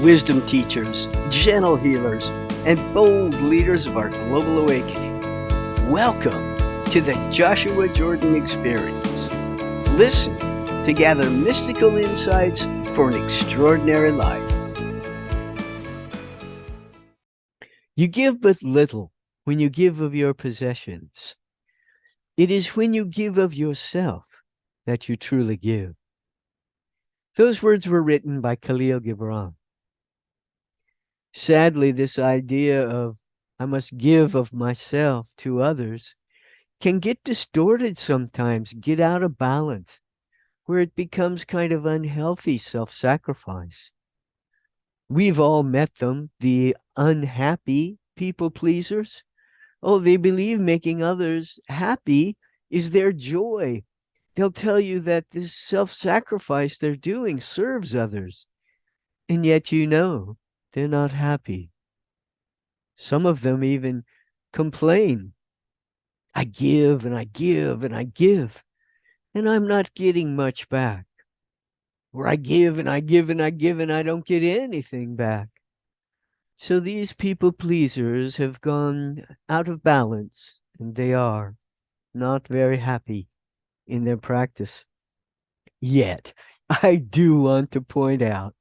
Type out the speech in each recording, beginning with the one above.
wisdom teachers, gentle healers, and bold leaders of our global awakening. Welcome to the Joshua Jordan Experience. Listen to gather mystical insights for an extraordinary life. You give but little when you give of your possessions. It is when you give of yourself that you truly give. Those words were written by Khalil Gibran. Sadly, this idea of I must give of myself to others can get distorted sometimes, get out of balance, where it becomes kind of unhealthy self sacrifice. We've all met them, the unhappy people pleasers. Oh, they believe making others happy is their joy. They'll tell you that this self sacrifice they're doing serves others, and yet you know they're not happy. Some of them even complain. I give and I give and I give, and I'm not getting much back. Or I give and I give and I give and I don't get anything back. So these people pleasers have gone out of balance and they are not very happy in their practice. Yet, I do want to point out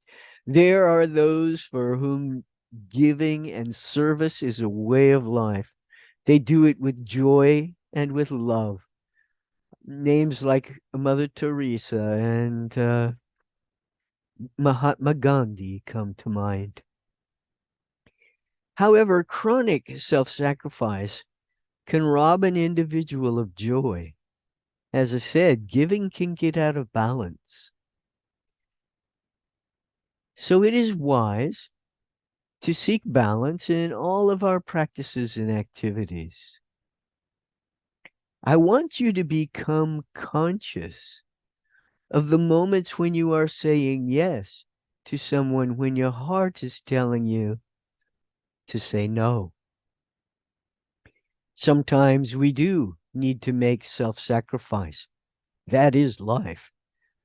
there are those for whom giving and service is a way of life. They do it with joy and with love. Names like Mother Teresa and Mahatma Gandhi come to mind. However, chronic self sacrifice can rob an individual of joy. As I said, giving can get out of balance. So it is wise to seek balance in all of our practices and activities. I want you to become conscious of the moments when you are saying yes to someone when your heart is telling you to say no. Sometimes we do need to make self sacrifice. That is life.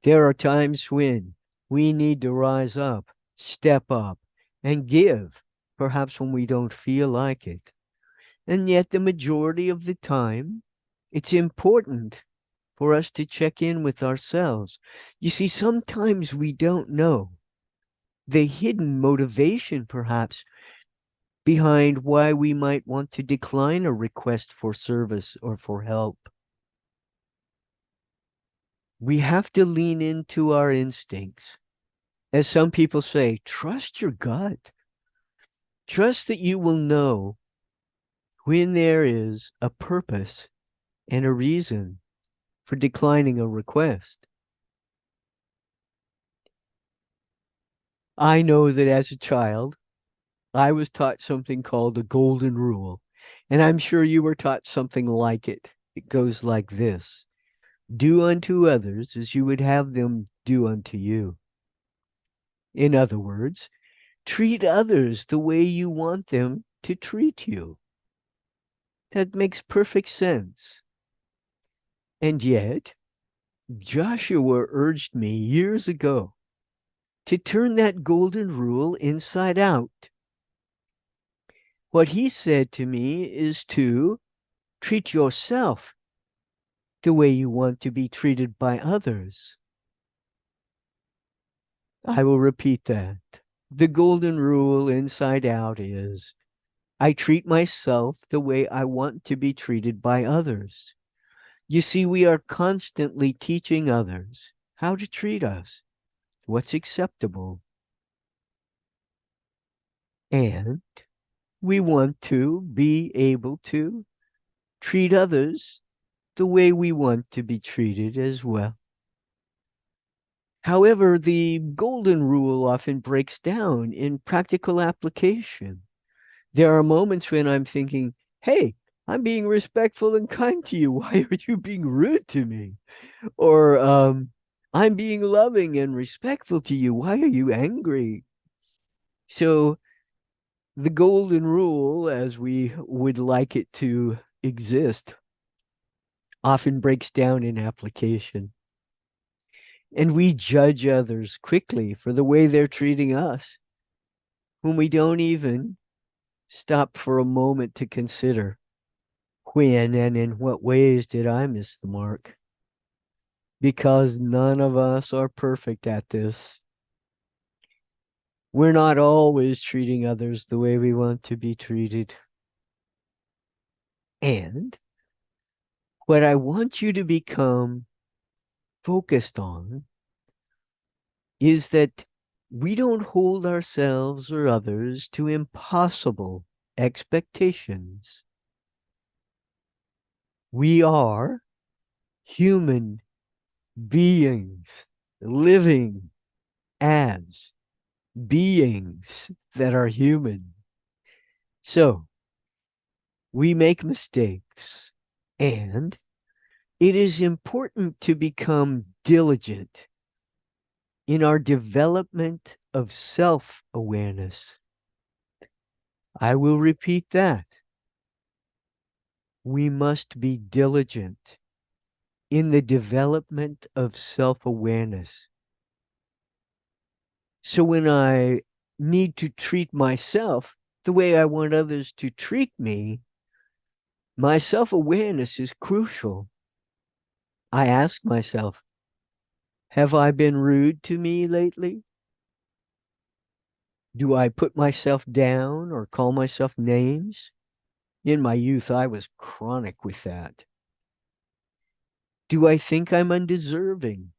There are times when we need to rise up, step up, and give, perhaps when we don't feel like it. And yet, the majority of the time, it's important for us to check in with ourselves. You see, sometimes we don't know the hidden motivation, perhaps, behind why we might want to decline a request for service or for help. We have to lean into our instincts. As some people say, trust your gut. Trust that you will know when there is a purpose and a reason for declining a request. I know that as a child, I was taught something called the golden rule, and I'm sure you were taught something like it. It goes like this: do unto others as you would have them do unto you. In other words, treat others the way you want them to treat you. That makes perfect sense. And yet, Joshua urged me years ago to turn that golden rule inside out. What he said to me is to treat yourself the way you want to be treated by others. I will repeat that. The golden rule inside out is I treat myself the way I want to be treated by others. You see, we are constantly teaching others how to treat us, what's acceptable. And we want to be able to treat others the way we want to be treated as well. However, the golden rule often breaks down in practical application. There are moments when I'm thinking, hey, I'm being respectful and kind to you. Why are you being rude to me? Or I'm being loving and respectful to you. Why are you angry? So the golden rule, as we would like it to exist, often breaks down in application. And we judge others quickly for the way they're treating us. when we don't even stop for a moment to consider when and in what ways did I miss the mark? Because none of us are perfect at this. We're not always treating others the way we want to be treated. And what I want you to become focused on is that we don't hold ourselves or others to impossible expectations. We are human beings living as beings that are human. So we make mistakes, and it is important to become diligent in our development of self awareness. I will repeat that. We must be diligent in the development of self awareness. So when I need to treat myself the way I want others to treat me, my self awareness is crucial. I ask myself, have I been rude to me lately? Do I put myself down or call myself names? In my youth, I was chronic with that. Do I think I'm undeserving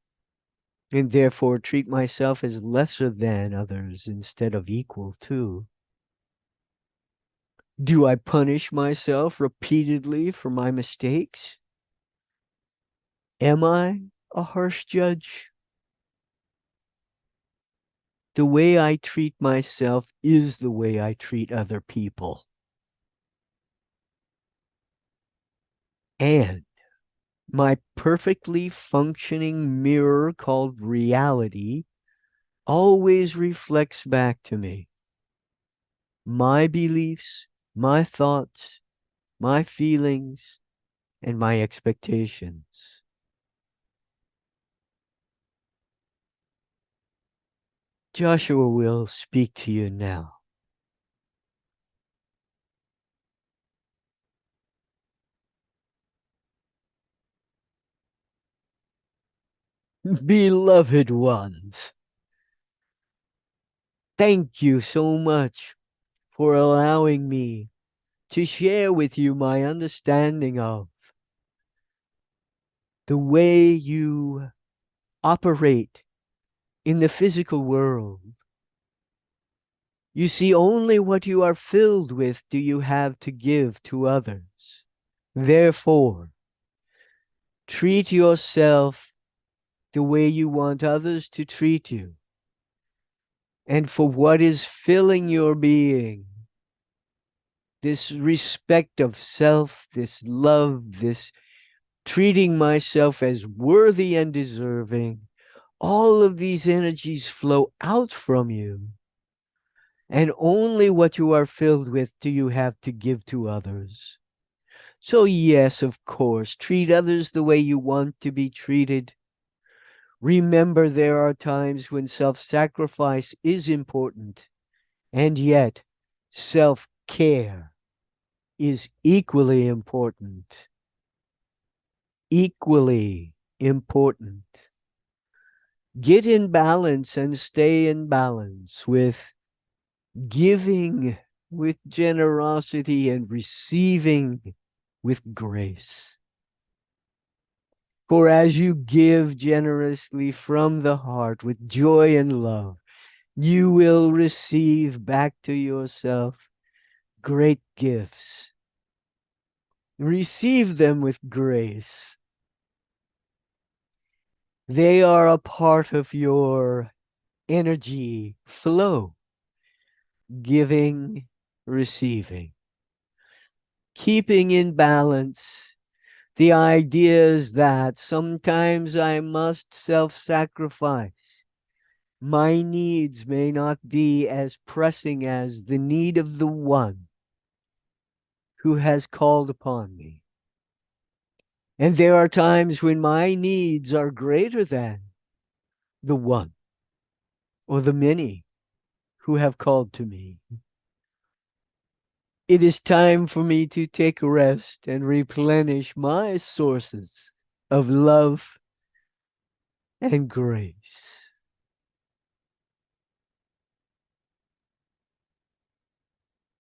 and therefore treat myself as lesser than others instead of equal to? Do I punish myself repeatedly for my mistakes? Am I a harsh judge? The way I treat myself is the way I treat other people. And my perfectly functioning mirror called reality always reflects back to me my beliefs, my thoughts, my feelings, and my expectations. Joshua will speak to you now. Beloved ones, thank you so much for allowing me to share with you my understanding of the way you operate in the physical world. You see, only what you are filled with do you have to give to others. Therefore, treat yourself the way you want others to treat you. And for what is filling your being, this respect of self, this love, this treating myself as worthy and deserving, all of these energies flow out from you. And only what you are filled with do you have to give to others. So, yes, of course, treat others the way you want to be treated. Remember, there are times when self sacrifice is important, and yet self care is equally important. Equally important. Get in balance and stay in balance with giving with generosity and receiving with grace. For as you give generously from the heart with joy and love, you will receive back to yourself great gifts. Receive them with grace. They are a part of your energy flow, giving, receiving. Keeping in balance the ideas that sometimes I must self sacrifice. My needs may not be as pressing as the need of the one who has called upon me. And there are times when my needs are greater than the one or the many who have called to me. It is time for me to take a rest and replenish my sources of love and grace.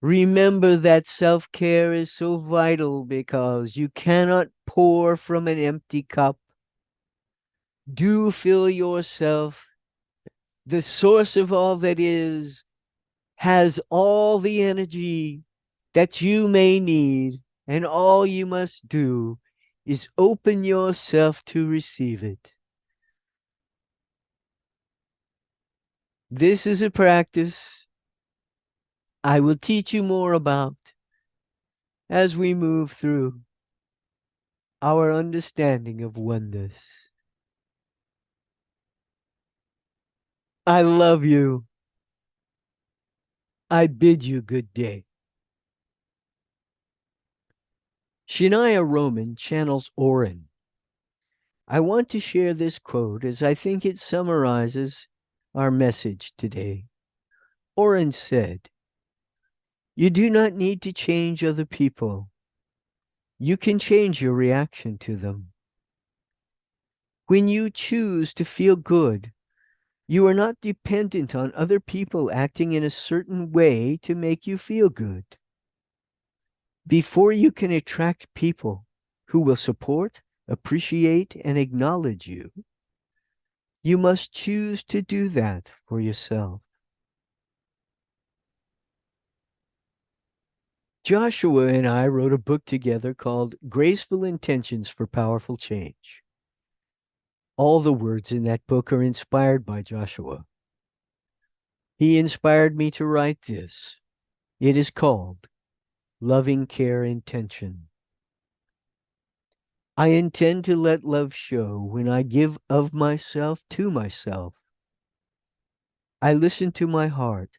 Remember that self-care is so vital because you cannot pour from an empty cup. Do fill yourself. The source of all that is has all the energy that you may need, and all you must do is open yourself to receive it. This is a practice I will teach you more about as we move through our understanding of oneness. I love you. I bid you good day. Shania Roman channels Oren. I want to share this quote as I think it summarizes our message today. Oren said, "You do not need to change other people. You can change your reaction to them. When you choose to feel good, you are not dependent on other people acting in a certain way to make you feel good. Before you can attract people who will support, appreciate, and acknowledge you, you must choose to do that for yourself." Joshua and I wrote a book together called Graceful Intentions for Powerful Change. All the words in that book are inspired by Joshua. He inspired me to write this. It is called Loving Care Intention. I intend to let love show when I give of myself to myself. I listen to my heart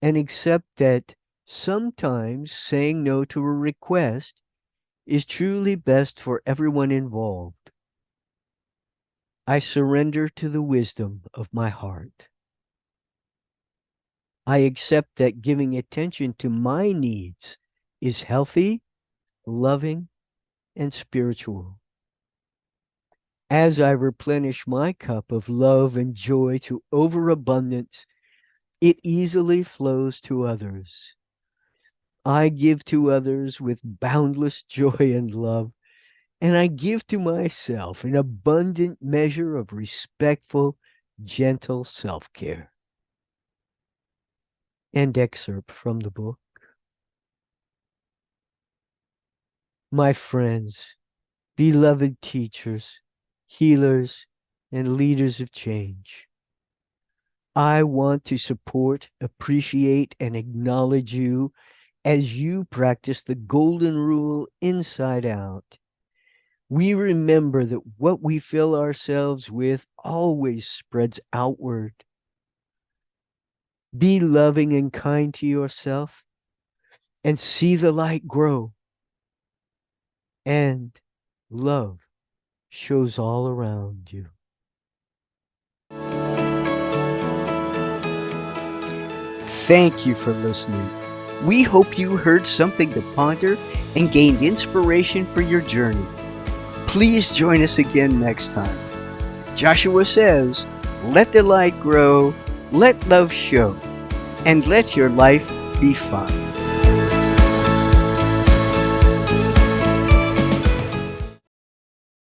and accept that sometimes saying no to a request is truly best for everyone involved. I surrender to the wisdom of my heart. I accept that giving attention to my needs is healthy, loving, and spiritual. As I replenish my cup of love and joy to overabundance, it easily flows to others. I give to others with boundless joy and love, and I give to myself an abundant measure of respectful, gentle self-care. End excerpt from the book. My friends, beloved teachers, healers, and leaders of change, I want to support, appreciate, and acknowledge you as you practice the golden rule inside out. We remember that what we fill ourselves with always spreads outward. Be loving and kind to yourself and see the light grow. And love shows all around you. Thank you for listening. We hope you heard something to ponder and gained inspiration for your journey. Please join us again next time. Joshua says, let the light grow, let love show, and let your life be fun.